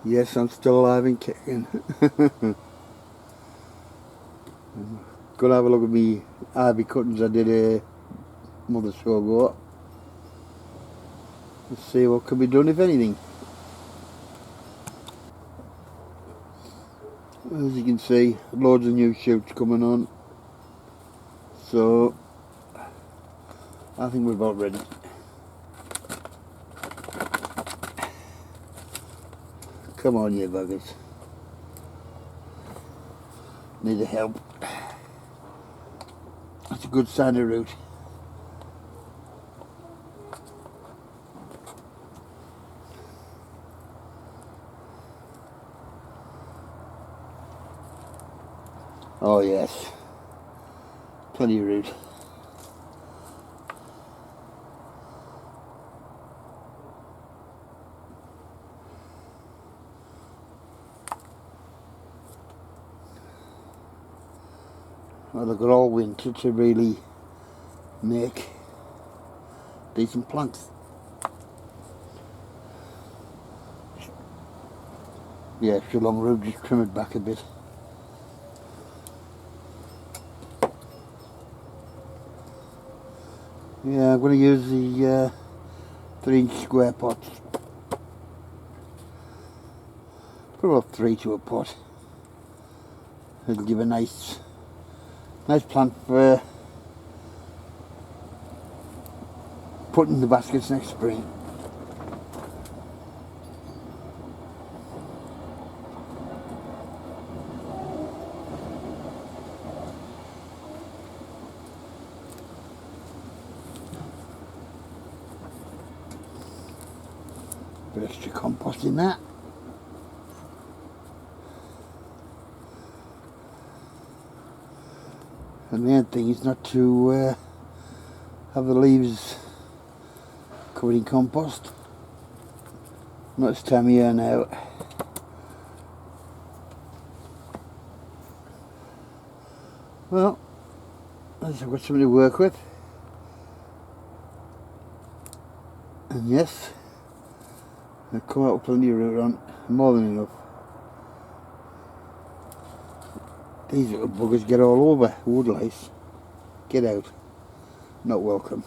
Yes, I'm still alive and kicking. Gonna have a look at me ivy cuttings I did a month or so ago. Let's see what can be done, if anything. As you can see, loads of new shoots coming on. So I think we're about ready. Come on, you buggers. Need a help. That's a good sign of root. Oh yes, plenty of root. Well, they've got all winter to really make decent plants. Yeah, if you're long root, just trim it back a bit. Yeah, I'm going to use the 3-inch square pots. Put about 3 to a pot. It'll give a nice plant for putting in the baskets next spring. Bit extra compost in that. And the main thing is not to have the leaves covered in compost. Not this time of year now. Well, at least I've got something to work with. And yes, I've come out with plenty of root on, more than enough. These little buggers get all over wood lice. Get out. Not welcome.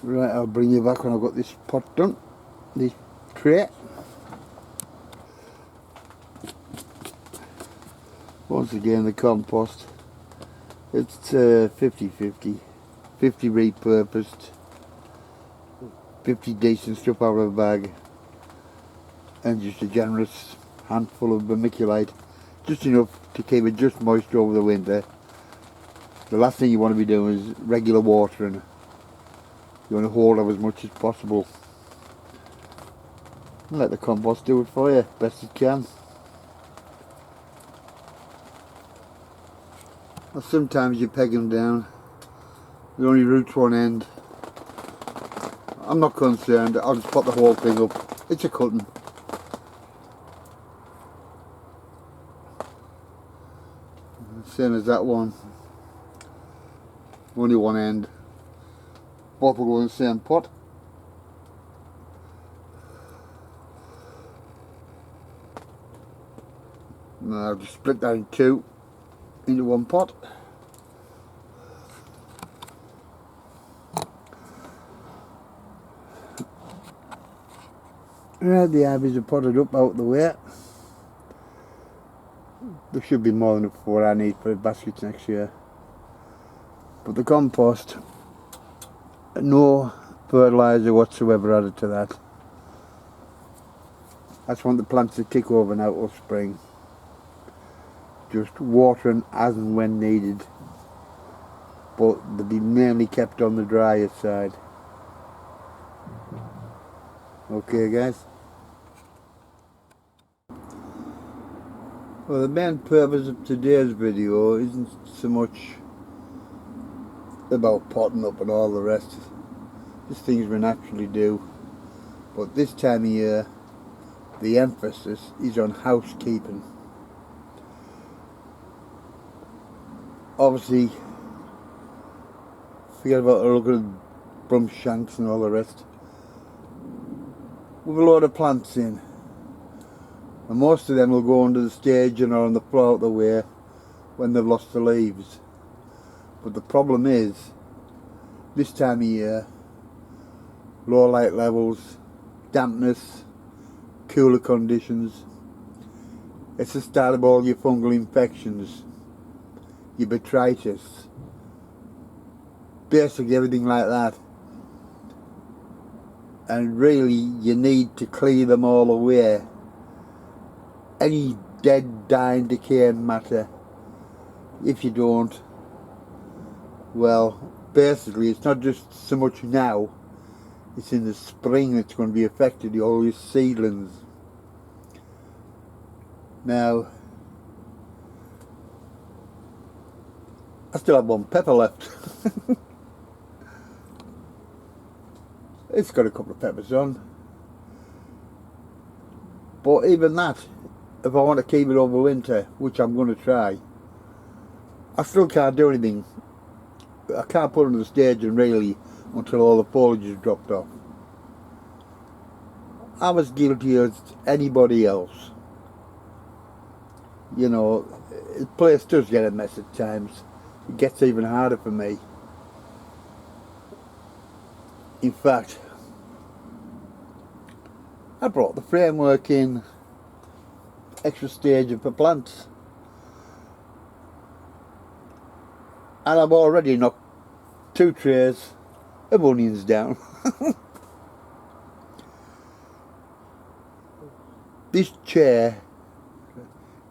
Right, I'll bring you back when I've got this pot done. This tray. Once again, the compost. It's 50-50. 50 repurposed. 50 decent stuff out of a bag. And just a generous handful of vermiculite. Just enough to keep it just moist over the winter. The last thing you want to be doing is regular watering. You want to hold up as much as possible. And let the compost do it for you best it can. Well, sometimes you peg them down. They only roots one end. I'm not concerned. I'll just pot the whole thing up. It's a cutting. Same as that one. Only one end. Both will go in the same pot. Now I'll just split that in two into one pot. Right, the ivies are potted up out of the way. There should be more than enough for what I need for the baskets next year. But the compost, no fertiliser whatsoever added to that. I just want the plants to tick over now till spring. Just watering as and when needed. But they'll be mainly kept on the drier side. Okay guys? Well, the main purpose of today's video isn't so much about potting up and all the rest. Just things we naturally do. But this time of year, the emphasis is on housekeeping. Obviously, forget about looking at brum shanks and all the rest. With a load of plants in, and most of them will go under the stage and are on the floor out the way when they've lost the leaves. But the problem is, this time of year, low light levels, dampness, cooler conditions, it's the start of all your fungal infections, your botrytis, basically everything like that. And really you need to clear them all away. Any dead, dying, decaying matter. If you don't, well, basically it's not just so much now, it's in the spring that's going to be affected, all your seedlings. Now, I still have one pepper left. It's got a couple of peppers on. But even that, if I want to keep it over winter, which I'm going to try, I still can't do anything. I can't put it on the stage and really until all the foliage is dropped off. I'm as guilty as anybody else. You know, the place does get a mess at times. It gets even harder for me. In fact, I brought the framework in extra stage for plants, and I've already knocked 2 trays of onions down. This chair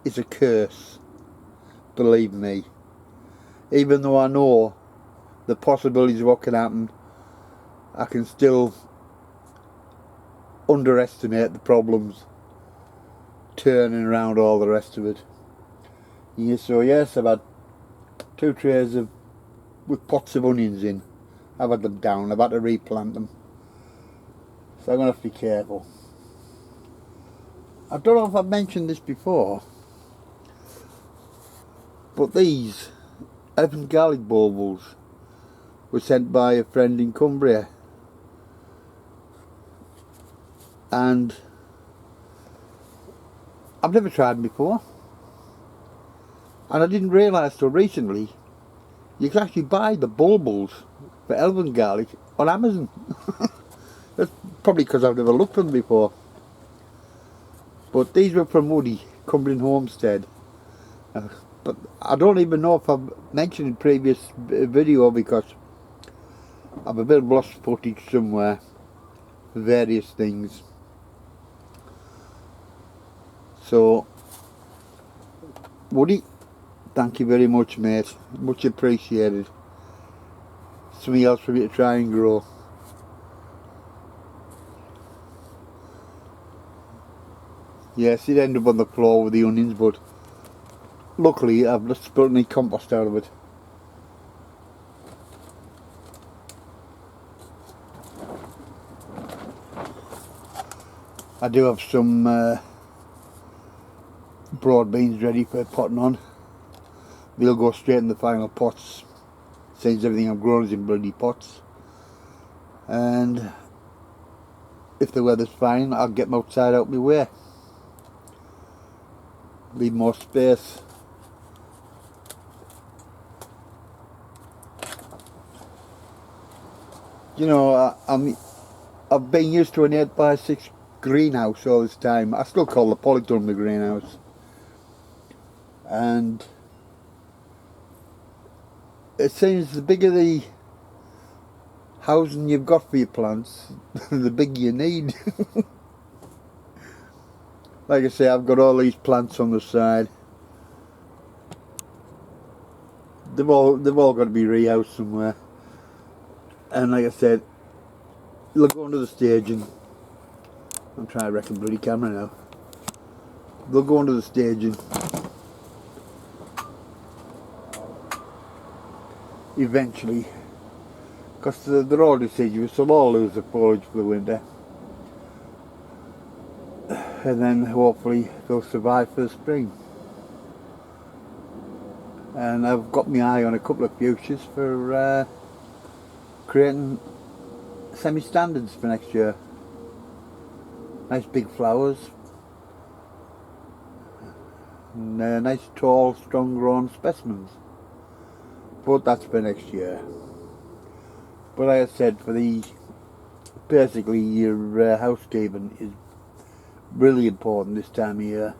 is a curse, believe me. Even though I know the possibilities of what can happen, I can still underestimate the problems, turning around all the rest of it. Yeah, so yes, I've had 2 trays with pots of onions in. I've had them down, I've had to replant them. So I'm going to have to be careful. I don't know if I've mentioned this before, but these elephant garlic bulbs were sent by a friend in Cumbria, and I've never tried them before, and I didn't realise till recently you can actually buy the bulbs for elephant garlic on Amazon. That's probably because I've never looked at them before. But these were from Woody, Cumbrian Homestead. But I don't even know if I've mentioned in previous video because I've a bit of lost footage somewhere for various things. So, Woody, thank you very much, mate. Much appreciated. Something else for me to try and grow. Yes, it ended up on the floor with the onions, but luckily I've not spilled any compost out of it. I do have some broad beans ready for potting on. They'll go straight in the final pots, since everything I've grown is in bloody pots. And if the weather's fine, I'll get them outside out my way. Leave more space. You know, I've been used to an 8x6 greenhouse all this time. I still call the polytunnel the greenhouse. And it seems the bigger the housing you've got for your plants, the bigger you need. Like I say, I've got all these plants on the side. They've all got to be rehoused somewhere. And like I said, they'll go under the staging. I'm trying to wreck a bloody camera now. They'll go under the staging. Eventually. Because they're all deciduous, so they'll all lose the foliage for the winter. And then hopefully they'll survive for the spring. And I've got my eye on a couple of fuchsias for creating semi-standards for next year. Nice big flowers. and nice tall strong grown specimens, but that's for next year. But like I said, for the basically your housekeeping is really important this time of year,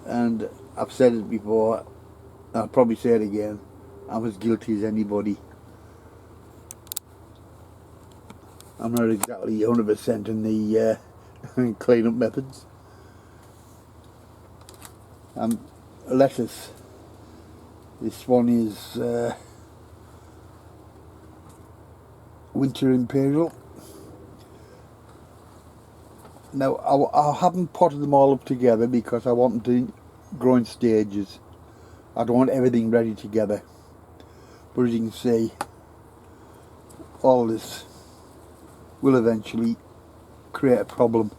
and I've said it before, I'll probably say it again, I'm as guilty as anybody. I'm not exactly 100% in the clean up methods. Lettuce, this one is Winter Imperial. Now I haven't potted them all up together because I want them to grow in stages. I don't want everything ready together. But as you can see, all this will eventually create a problem.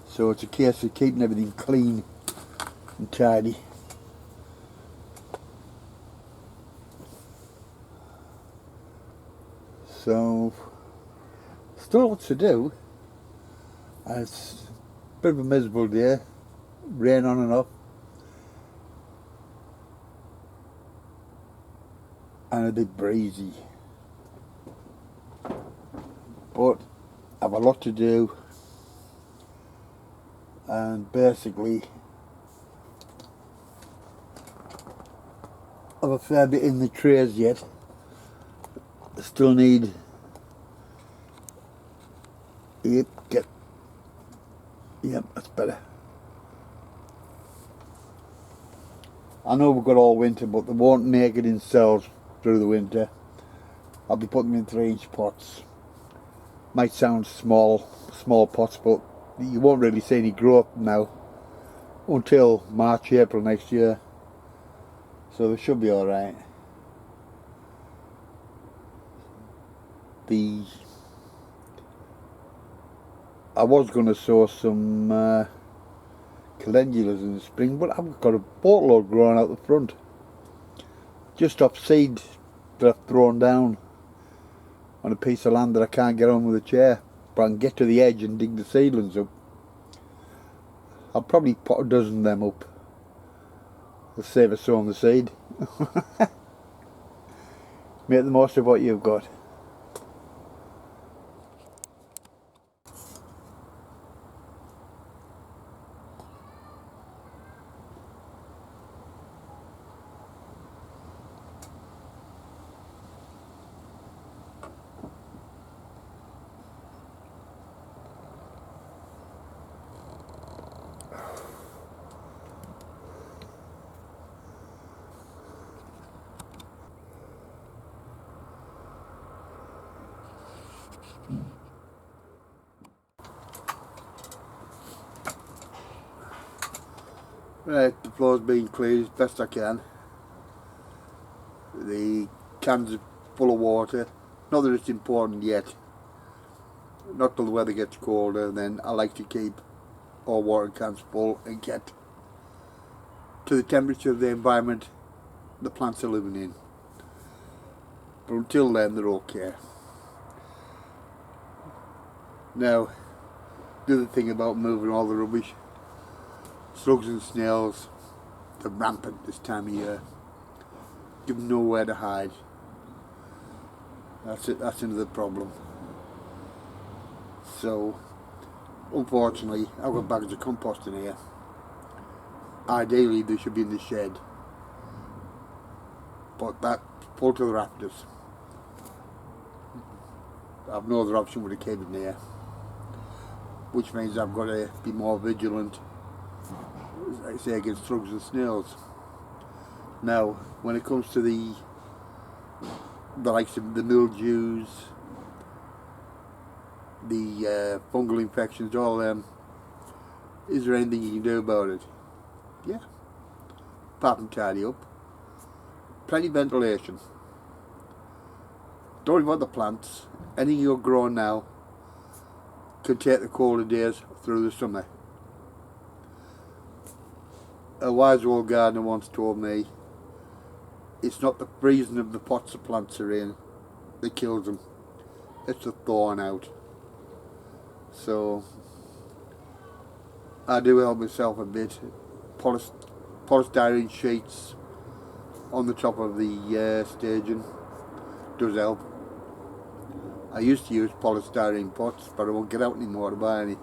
So it's a case of keeping everything clean and tidy. So, still lots to do. It's a bit of a miserable day, rain on and off, and a bit breezy. But I've a lot to do, and basically I've a fair bit in the trays yet. I still need yep, that's better. I know we've got all winter, but they won't make it in cells through the winter. I'll be putting them in 3-inch pots. Might sound small pots, but you won't really see any growth now until March, April next year. So they should be alright. I was going to sow some calendulas in the spring, but I've got a boatload growing out the front. Just off seed that I've thrown down on a piece of land that I can't get on with a chair, but I can get to the edge and dig the seedlings up. I'll probably put a dozen of them up. I'll save us sowing the seed. Make the most of what you've got. Right, the floor's being cleared as best I can. The cans are full of water. Not that it's important yet. Not till the weather gets colder, then I like to keep all water cans full and get to the temperature of the environment the plants are living in. But until then, they're okay. Now, the other thing about moving all the rubbish, slugs and snails, they're rampant this time of year. Give them nowhere to hide. That's it. That's another problem. So, unfortunately, I've got bags of compost in here. Ideally, they should be in the shed, but that's full to the rafters. I've no other option with a kid in here, which means I've got to be more vigilant, like I say, against slugs and snails. Now, when it comes to the likes of the mildews, the fungal infections, all them, is there anything you can do about it? Yeah, apart from tidy up. Plenty of ventilation. Don't worry about the plants. Anything you're growing now can take the colder days through the summer. A wise old gardener once told me, it's not the freezing of the pots the plants are in that kills them, it's the thawing out. So I do help myself a bit. Polystyrene sheets on the top of the staging does help. I used to use polystyrene pots, but I won't get out anymore to buy any.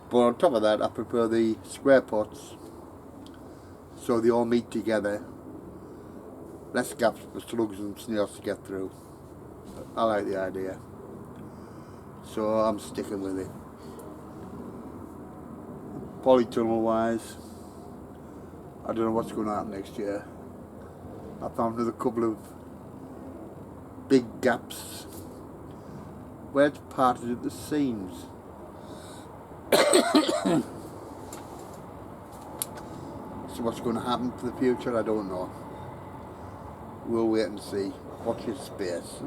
But on top of that, I prefer the square pots, so they all meet together. Less gaps for slugs and snails to get through. I like the idea, so I'm sticking with it. Polytunnel wise, I don't know what's going to happen next year. I found another couple of big gaps where it's parted at the seams. So what's going to happen for the future, I don't know. We'll wait and see. Watch his space.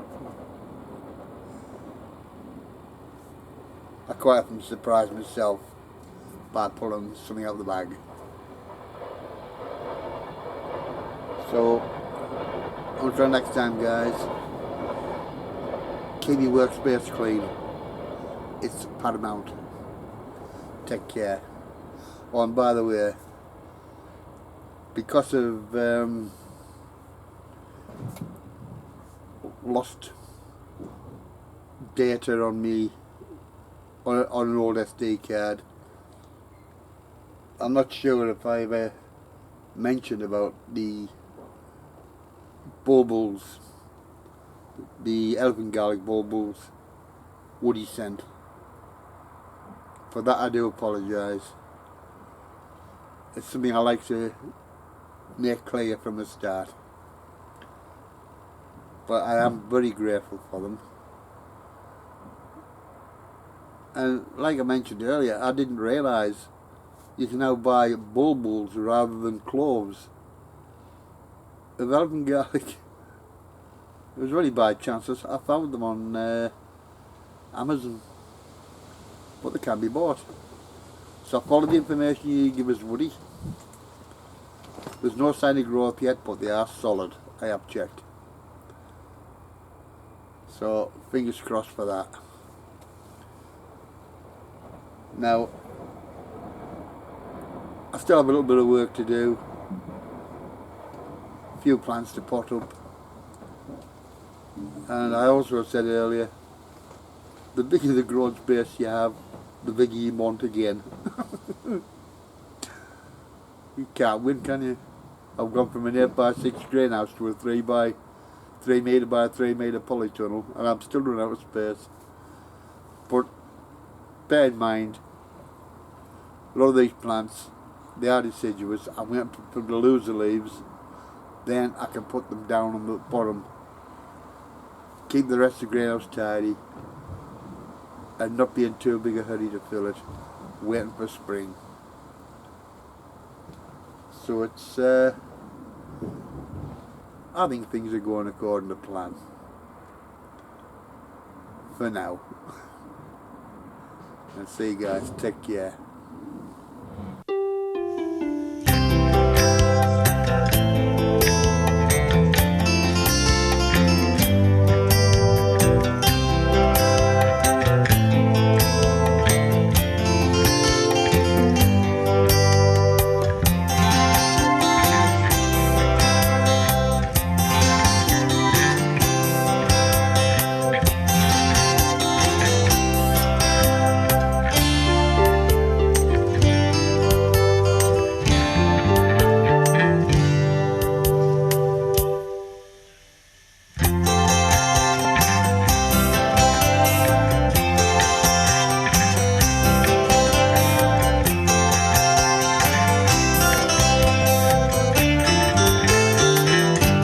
I quite often surprise myself by pulling something out of the bag. So, until next time guys, keep your workspace clean. It's paramount. Take care. Oh, and by the way, because of lost data on me on an old SD card, I'm not sure if I ever mentioned about the bulbils, the elephant garlic bulbils Woody sent. For that I do apologise. It's something I like to make clear from the start. But I am very grateful for them. And like I mentioned earlier, I didn't realise you can now buy bulbils rather than cloves of elephant garlic. It was really by chance. I found them on Amazon, but they can be bought. So I followed the information you give us, Woody. There's no sign of growth yet, but they are solid. I have checked. So fingers crossed for that. Now, I still have a little bit of work to do. A few plants to pot up. And I also said earlier, the bigger the growing space you have, the bigger you want again. You can't win, can you? I've gone from an 8x6 greenhouse to a 3 metre by 3 metre polytunnel, and I'm still running out of space. But bear in mind, a lot of these plants, they are deciduous. I'm waiting for them to lose the leaves, then I can put them down on the bottom, keep the rest of the greenhouse tidy, and not be in too big a hurry to fill it, waiting for spring. So it's, I think things are going according to plan. For now. And see you guys, take care.